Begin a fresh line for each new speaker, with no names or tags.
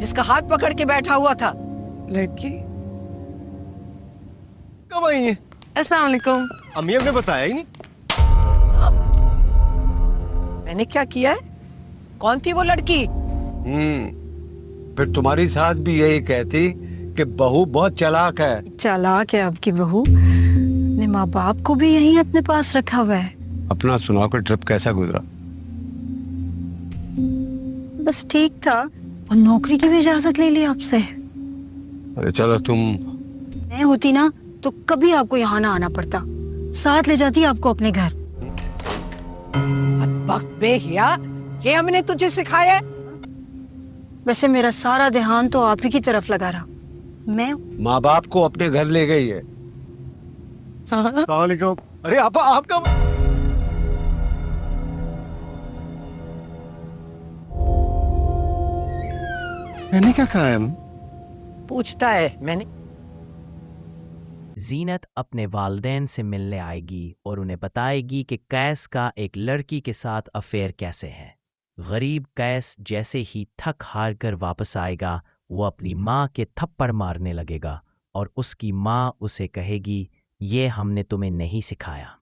जिसका हाथ पकड़ के बैठा हुआ था।
लड़की
कब आई है?
अस्सलाम वालेकुम।
अम्मी ने बताया ही नहीं।
मैंने क्या किया है? कौन थी वो लड़की?
फिर तुम्हारी सास भी यही कहती कि बहू बहुत चालाक है।
चालाक है आपकी बहू, अपने माँ बाप को भी यहीं अपने पास रखा हुआ है।
अपना सुनाओ कि ट्रिप कैसा गुजरा?
बस ठीक था, और नौकरी की भी इजाजत ले ली आपसे।
अरे चलो तुम।
मैं होती ना तो कभी आपको यहाँ ना आना पड़ता, साथ ले जाती आपको अपने घर।
बदबख्त बेहिया, ये हमने तुझे सिखाया है?
वैसे मेरा सारा ध्यान तो आप ही की तरफ लगा रहा। मैं
माँ बाप को अपने घर ले गई है।
अस्सलाम वालेकुम। अरे आपका मैंने क्या कहा है?
पूछता है मैंने।
जीनत अपने वालदैन से मिलने आएगी और उन्हें बताएगी कि कैस का एक लड़की के साथ अफेयर कैसे है। गरीब कैस जैसे ही थक हार कर वापस आएगा, वो अपनी माँ के थप्पड़ मारने लगेगा और उसकी माँ उसे कहेगी, ये हमने तुम्हें नहीं सिखाया।